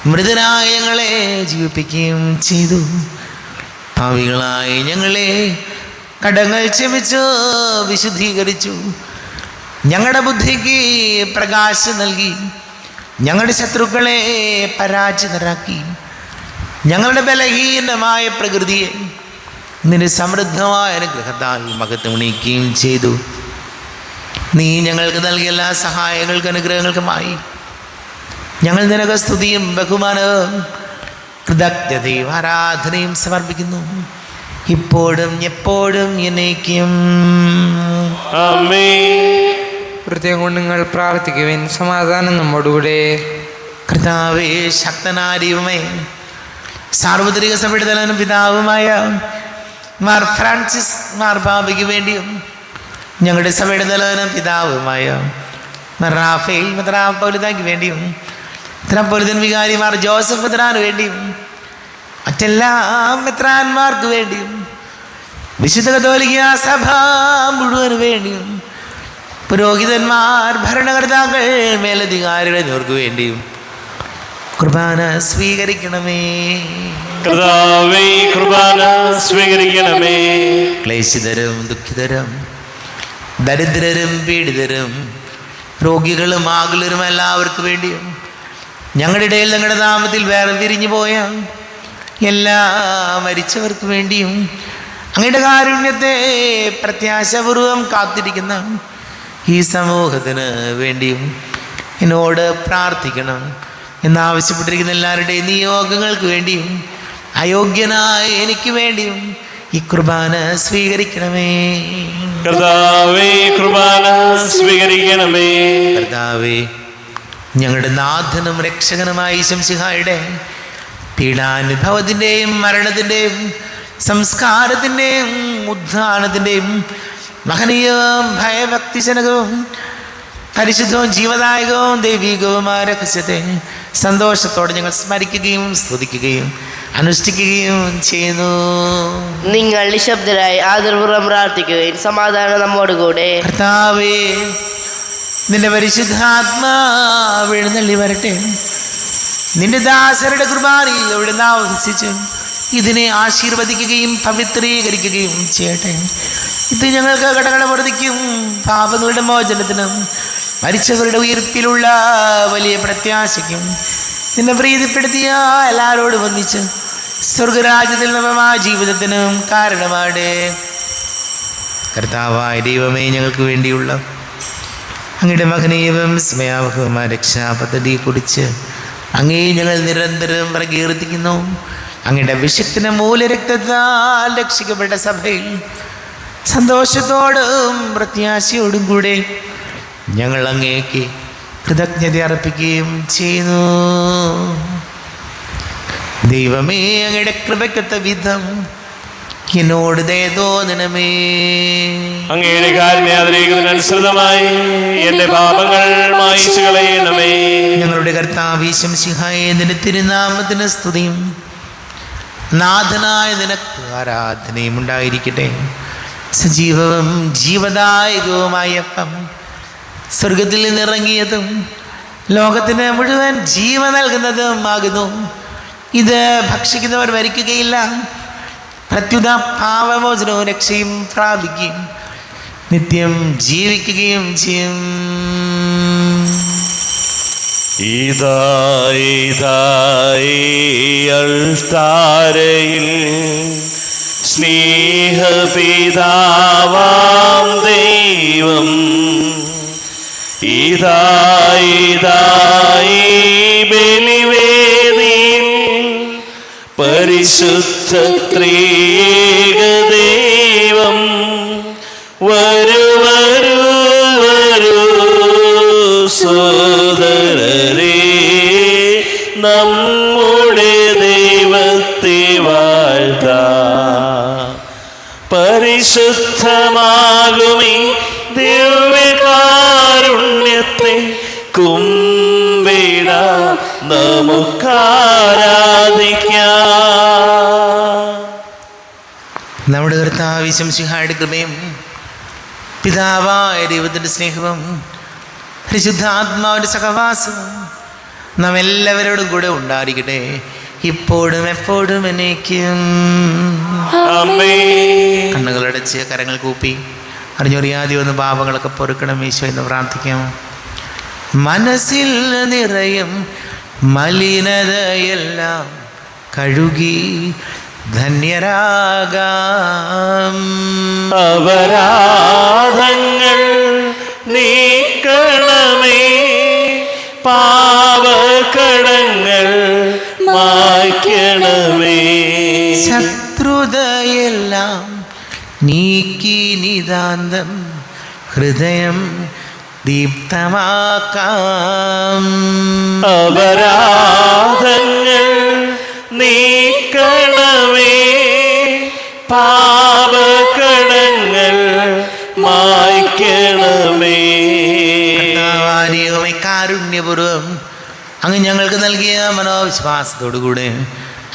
മൃതനായ ഞങ്ങളെ ജീവിപ്പിക്കുകയും ചെയ്തു. പാവികളായി ഞങ്ങളെ കടങ്ങൾ ക്ഷമിച്ചു വിശുദ്ധീകരിച്ചു. ഞങ്ങളുടെ ബുദ്ധിക്ക് പ്രകാശം നൽകി ഞങ്ങളുടെ ശത്രുക്കളെ പരാജിതരാക്കി. ഞങ്ങളുടെ ബലഹീനമായ പ്രകൃതിയെ നിന്റെ സമൃദ്ധമായ അനുഗ്രഹത്താൽ മഹത്വമണിയിക്കുകയും ചെയ്തു. നീ ഞങ്ങൾക്ക് നൽകിയ എല്ലാ സഹായങ്ങൾക്കും അനുഗ്രഹങ്ങൾക്കുമായി ഞങ്ങൾ നിനക്ക് സ്തുതിയും ബഹുമാനവും കൃതജ്ഞതയും ആരാധനയും സമർപ്പിക്കുന്നു, ഇപ്പോഴും എപ്പോഴും എന്നേക്കും. പ്രത്യേകം കൊണ്ട് നിങ്ങൾ പ്രാർത്ഥിക്കുവിൻ. സമാധാനം നമ്മോടുകൂടെ. കർത്താവേ, ശക്തനാരിയുമേ, സാർവത്രിക സഭയുടെ തലവനും പിതാവുമായ മാർ ഫ്രാൻസിസ് മാർപാപ്പയ്ക്ക് വേണ്ടിയും ഞങ്ങളുടെ സഭയുടെ തലവനും പിതാവുമായ മാർ റാഫേൽ മെത്രാപ്പൊലീത്തായ്ക്ക് വേണ്ടിയും മെത്രാപ്പൊലീത്തൻ വികാരി മാർ ജോസഫ് മെത്രാന് വേണ്ടിയും മറ്റെല്ലാ മെത്രാന്മാർക്ക് വേണ്ടിയും വിശുദ്ധ കത്തോലിക്ക സഭ മുഴുവന് വേണ്ടിയും പുരോഹിതന്മാർ, ഭരണകർത്താക്കൾ, മേലധികാരികളെ എന്നിവർക്ക് വേണ്ടിയും കുർബാന സ്വീകരിക്കണമേ. കർത്താവേ, കുർബാന സ്വീകരിക്കണമേ. ക്ലേശിതരും ദുഃഖിതരും ദരിദ്രരും പീഡിതരും രോഗികളും ആകുലരും എല്ലാവർക്കും വേണ്ടിയും ഞങ്ങളുടെ ഇടയിൽ ഞങ്ങളുടെ നാമത്തിൽ വേറെ പിരിഞ്ഞു പോയ എല്ലാ മരിച്ചവർക്ക് വേണ്ടിയും അങ്ങയുടെ കാരുണ്യത്തെ പ്രത്യാശപൂർവം കാത്തിരിക്കുന്ന ഈ സമൂഹത്തിന് വേണ്ടിയും എന്നോട് പ്രാർത്ഥിക്കണം എന്നാവശ്യപ്പെട്ടിരിക്കുന്ന എല്ലാവരുടെയും നിയോഗങ്ങൾക്ക് വേണ്ടിയും അയോഗ്യനായ എനിക്ക് വേണ്ടിയും ഈ കുർബാന സ്വീകരിക്കണമേ. കർത്താവേ, കുർബാന സ്വീകരിക്കണമേ. കർത്താവേ, ഞങ്ങളുടെ നാഥനും രക്ഷകനുമായ ശംസിഹായുടെ പീഡാനുഭവത്തിൻ്റെയും മരണത്തിൻ്റെയും സംസ്കാരത്തിൻ്റെയും ഉദ്ധാനത്തിൻ്റെയും മഹനീയവും ഭയഭക്തിജനകവും പരിശുദ്ധവും ജീവദായകവും ദൈവികവുമായ രഹസ്യത്തെ സന്തോഷത്തോടെ ഞങ്ങൾ സ്മരിക്കുകയും സ്തുതിക്കുകയും അനുഷ്ഠിക്കുകയും ചെയ്യുന്നു. നിങ്ങൾ നിശബ്ദരായി ആദരപൂർവ്വം പ്രാർത്ഥിക്കുകയും സമാധാനം നമ്മോടുകൂടെ. കർത്താവേ, നിന്റെ പരിശുദ്ധാത്മാവ് എഴുന്നള്ളി വരട്ടെ. നിന്റെ ദാസരുടെ കുർബാനയിൽ അവിടെ ആവസിച്ച് ഇതിനെ ആശീർവദിക്കുകയും പവിത്രീകരിക്കുകയും ചെയ്യട്ടെ. ഇത് ഞങ്ങൾക്ക് കടകടവർദ്ധിക്കും പാപങ്ങളുടെ മോചനത്തിനും മരിച്ചവരുടെ ഉയർപ്പിലുള്ള വലിയ പ്രത്യാശയ്ക്കും നിന്നെ പ്രീതിപ്പെടുത്തിയ എല്ലാവരോടും ഒന്നിച്ച് സ്വർഗരാജ്യത്തിൽ നവമായ ജീവിതത്തിനും കാരണമാണ്. കർത്താവായ ദൈവമേ, ഞങ്ങൾക്ക് വേണ്ടിയുള്ള അങ്ങയുടെ മഹനീയവും സ്മയാവഹവുമായ രക്ഷാപദ്ധതിയെക്കുറിച്ച് അങ്ങേ ഞങ്ങൾ നിരന്തരം പ്രകീർത്തിക്കുന്നു. അങ്ങയുടെ വിശുദ്ധ മൂലരക്തത്താൽ രക്ഷിക്കപ്പെട്ട സഭയിൽ സന്തോഷത്തോടും പ്രത്യാശയോടും കൂടെ ഞങ്ങൾ അങ്ങേക്ക് കൃതജ്ഞത അർപ്പിക്കുകയും ചെയ്യുന്നു. ദൈവമേ, അങ്ങയുടെ കൃപയ്ക്കൊത്ത വിധം എന്നോട് ദയ തോന്നണമേ. അങ്ങയുടെ കാരുണ്യാതിരേകത്തിനനുസൃതമായി എൻ്റെ പാപങ്ങൾ മായിച്ചു കളയണമേ. ഞങ്ങളുടെ കർത്താവ് ശംസിഹായേ, നിന്റെ തിരുനാമത്തിന് സ്തുതിയും നാഥനായ നിനക്ക് ആരാധനയും ഉണ്ടായിരിക്കട്ടെ. സജീവവും ജീവദായകവുമായ അപ്പം സ്വർഗത്തിൽ നിന്നിറങ്ങിയതും ലോകത്തിന് മുഴുവൻ ജീവ നൽകുന്നതും ആകുന്നു. ഇത് ഭക്ഷിക്കുന്നവർ മരിക്കുകയില്ല, പ്രത്യുത പാപമോചനവും രക്ഷയും പ്രാപിക്കുകയും നിത്യം ജീവിക്കുകയും ചെയ്യും. അൾത്താരയിൽ സ്നേഹപിതാവാം ദൈവം ബലിവേദിയിൽ പരിശുദ്ധ ത്രിയേക ദൈവം വരൂ വരൂ വരൂ സോദരരേ, നമ്മുടെ ദൈവത്തെ വാഴ്ത്താം. പരിശുദ്ധമാകുമീ ദിവ്യകാരുണ്യത്തെ കുമ്പിടാം, നമുക്കാരാധിക്കാം. നമ്മുടെ കർത്താവ് ശംസിഹായുടെ കൃപയും പിതാവായ ദൈവത്തിൻ്റെ സ്നേഹവും പരിശുദ്ധാത്മാവിൻ്റെ സഹവാസവും നാം എല്ലാവരോടും കൂടെ ഉണ്ടായിരിക്കട്ടെ, ഇപ്പോഴും എപ്പോഴും എന്നേക്കും. കണ്ണുകളടച്ച് കരങ്ങൾ കൂപ്പി അറിഞ്ഞറിയാതെ ഒന്ന് പാപങ്ങളൊക്കെ പൊറുക്കണം ഈശോ എന്ന് പ്രാർത്ഥിക്കാം. മനസ്സിൽ നിറയും മലിനതയെല്ലാം കഴുകി ധന്യരാകാം. അപരാധങ്ങൾ നീക്കണമേ, പാപകടങ്ങൾ മായ്ക്കണമേ. ശത്രുതയെല്ലാം നീക്കി നിതാന്തം ഹൃദയം ദീപ്തമാക്കാം. അപരാധങ്ങൾ നീക്കണമേ, പാപകടങ്ങൾ മായ്ക്കണമേ. കാരുണ്യപൂർവ്വം അങ്ങ് ഞങ്ങൾക്ക് നൽകിയ മനോവിശ്വാസത്തോടുകൂടെ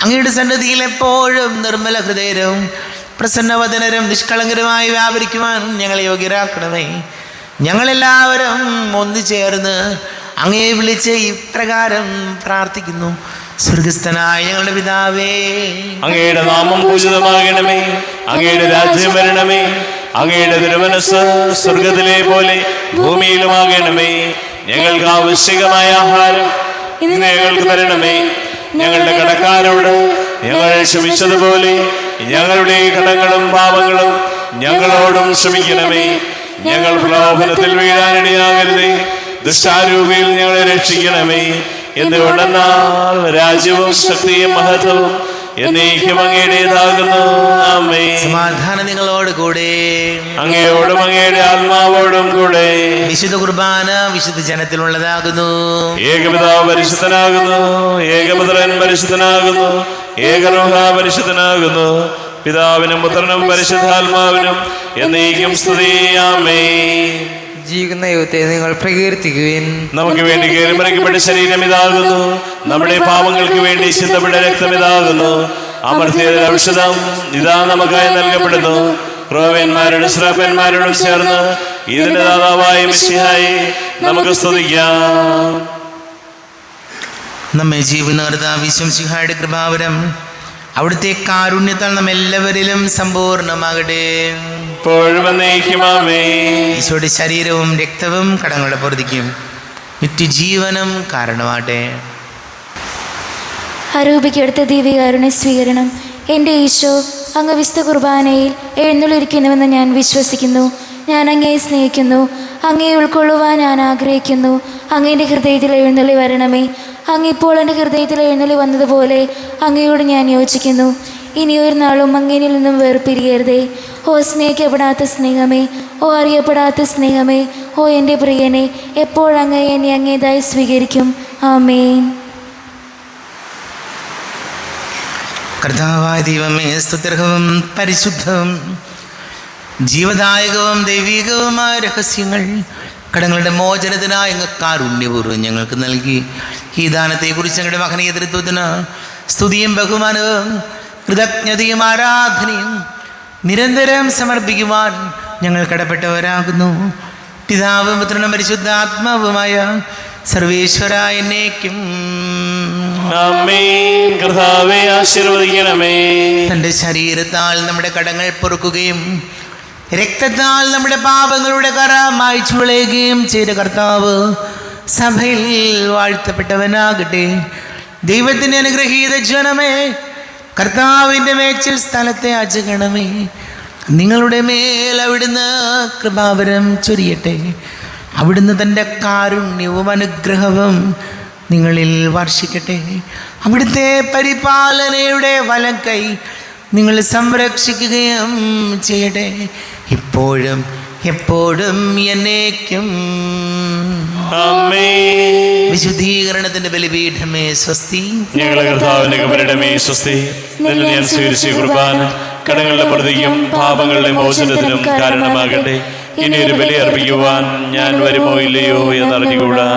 അങ്ങയുടെ സന്നദ്ധിയിൽ എപ്പോഴും നിർമ്മല ഹൃദയരും പ്രസന്നവദനരും നിഷ്കളങ്കരുമായി വ്യാപരിക്കുവാൻ ഞങ്ങളെ യോഗ്യരാക്കണമേ. ഞങ്ങളെല്ലാവരും ഒന്നുചേർന്ന് അങ്ങയെ വിളിച്ച് ഇപ്രകാരം പ്രാർത്ഥിക്കുന്നു. സ്വർഗസ്ഥനായ ഞങ്ങളുടെ പിതാവേ, അങ്ങയുടെ നാമം പൂജിതമാകണമേ, അങ്ങയുടെ രാജ്യം വരണമേ, അങ്ങയുടെ തിരുമനസ്സ് സ്വർഗത്തിലെ പോലെ ഭൂമിയിലുമാകണമേ. ഞങ്ങൾക്ക് ആവശ്യമായ ആഹാരം ഇന്ന് ഞങ്ങൾക്ക് തരണമേ. ഞങ്ങളുടെ കടക്കാരോട് ഞങ്ങൾ ക്ഷമിച്ചതുപോലെ ഞങ്ങളുടെ കടങ്ങളും പാപങ്ങളും ഞങ്ങളോടും ക്ഷമിക്കണമേ. ഞങ്ങൾ പ്രലോഭനത്തിൽ വീഴാനിടയാകരുതേ, ദുഷ്ടാരൂപിയിൽ ഞങ്ങളെ രക്ഷിക്കണമേ. എന്തുകൊണ്ടെന്നാൽ രാജ്യവും ശക്തിയും മഹത്വവും എന്നേക്കും അങ്ങയുടേതാകുന്നു. ആമേൻ. സമാധാനം നിങ്ങളോട് കൂടെ. അങ്ങയോടും അങ്ങയുടെ ആത്മാവോടും കൂടെ. വിശുദ്ധ കുർബാന വിശുദ്ധ ജനത്തിലുള്ളതാകുന്നു. ഏകപിതാവ് പരിശുദ്ധനാകുന്നു, ഏകപുത്രൻ പരിശുദ്ധനാകുന്നു, ഏകരൂഹ പരിശുദ്ധനാകുന്നു. പിതാവിനും പുത്രനും പരിശുദ്ധാത്മാവിനും എന്നേക്കും സ്തുതി. ആമേൻ. ജീവിക്കുന്ന യുവത്തെ നിങ്ങൾ പ്രകീർത്തിക്കുവിൻ. നമുക്ക് വേണ്ടി കീറിമറിക്കപ്പെട്ട ശരീരം ഇതാകുന്നു, നമ്മുടെ പാപങ്ങൾക്ക് വേണ്ടി ചിന്തപ്പെട്ട രക്തം ഇതാകുന്നു. അമർത്തിയ ഔഷധം ഇതാ നമുക്കായി നൽകപ്പെടുന്നു. ക്രോവ്യന്മാരോടും ശ്രാപ്പന്മാരോടും ചേർന്ന് ഇതിന്റെ ദാതാവായ മിശിഹായെ നമുക്ക് സ്തുതിക്കാം. നമ്മെ ജീവന വിശ്വംസിഹായുടെ കൃപാവരം അവിടുത്തെ കാരുണ്യത്താൽ നമ്മെല്ലാവരിലും സമ്പൂർണ്ണമാകട്ടെ. ഇപ്പോഴും എന്നേക്കും ആമേൻ. ഈശോയുടെ ശരീരവും രക്തവും കടങ്ങളുടെ പൊറുതിക്കും നിത്യജീവനം കാരണമാട്ടെ. അരൂപിക്കെടുത്ത ദിവ്യകാരുണ്യ സ്വീകരണം. എൻ്റെ ഈശോ, അങ്ങ് വിശുദ്ധ കുർബാനയിൽ എഴുന്നള്ളിരിക്കുന്നുവെന്ന് ഞാൻ വിശ്വസിക്കുന്നു. ഞാൻ അങ്ങയെ സ്നേഹിക്കുന്നു. അങ്ങയെ ഉൾക്കൊള്ളുവാൻ ഞാൻ ആഗ്രഹിക്കുന്നു. അങ്ങയുടെ ഹൃദയത്തിൽ എഴുന്നള്ളി വരണമേ. അങ്ങിപ്പോൾ എൻ്റെ ഹൃദയത്തിൽ എഴുന്നള്ളി വന്നതുപോലെ അങ്ങയോട് ഞാൻ യോജിക്കുന്നു. ഇനി ഒരു നാളും അങ്ങയിൽ നിന്നും വേർപിരിയരുതേ. ഓ സ്നേഹിക്കപ്പെടാത്ത സ്നേഹമേ, ഓ അറിയപ്പെടാത്ത സ്നേഹമേ, ഓ എൻ്റെ പ്രിയനെ, എപ്പോഴങ്ങയെ എന്നെ അങ്ങേതായി സ്വീകരിക്കും. ആമേൻ. കർത്താവായ ദൈവമേ, സ്തുത്യർഹവും പരിശുദ്ധവും ജീവദായകവും ദൈവികവുമായ രഹസ്യങ്ങൾ കടങ്ങളുടെ മോചനത്തിനായി അങ്ങ് കാരുണ്യപൂർവ്വം ഞങ്ങൾക്ക് നൽകി. ഈ ദാനത്തെക്കുറിച്ച് ഞങ്ങളുടെ മഹനീയ തൃത്വത്തിന് സ്തുതിയും ബഹുമാനവും കൃതജ്ഞതയും ആരാധനയും നിരന്തരം സമർപ്പിക്കുവാൻ ഞങ്ങൾ കടപ്പെട്ടവരാകുന്നു. പിതാവും പുത്രനും പരിശുദ്ധാത്മാവുമായ സർവേശ്വര എന്നേക്കും ആമേൻ. കർത്താവേ ആശീർവദിക്കണമേ. തൻ്റെ ശരീരത്താൽ നമ്മുടെ കടങ്ങൾ പൊറുക്കുകയും രക്തത്താൽ നമ്മുടെ പാപങ്ങളുടെ കറ മായ്ച്ചു കളയുകയും ചെയ്ത കർത്താവ് സഭയിൽ വാഴ്ത്തപ്പെട്ടവനാകട്ടെ. ദൈവത്തിൻ്റെ അനുഗ്രഹീത ജനമേ, കർത്താവിൻ്റെ മേച്ചിൽ സ്ഥലത്തെ അജഗണമേ, നിങ്ങളുടെ മേൽ അവിടുന്ന് കൃപാവരം ചൊരിയട്ടെ. അവിടുന്ന് തൻ്റെ കാരുണ്യവും അനുഗ്രഹവും നിങ്ങളിൽ വർഷിക്കട്ടെ. അവിടുത്തെ പരിപാലനയുടെ വലം കൈ നിങ്ങൾ സംരക്ഷിക്കുകയും ചെയ്യട്ടെ, ഇപ്പോഴും എപ്പോഴും എന്നേക്കും. ആമേൻ. വിശുദ്ധീകരണത്തിന്റെ ബലിപീഠമേ സ്വസ്തി. ഞങ്ങളുടെ കർത്താവിന്റെ കബരിടമേ സ്വസ്തി. നിന്നെ ഞാൻ സ്വീകരിച്ച കുർബാന കടങ്ങളുടെ പ്രതിക്കും പാപങ്ങളുടെ മോചനത്തിനും കാരണമാകട്ടെ. ഇനി ഒരു ബലി അർപ്പിക്കുവാൻ ഞാൻ വരുമോ ഇല്ലയോ എന്നറിഞ്ഞുകൂടാ.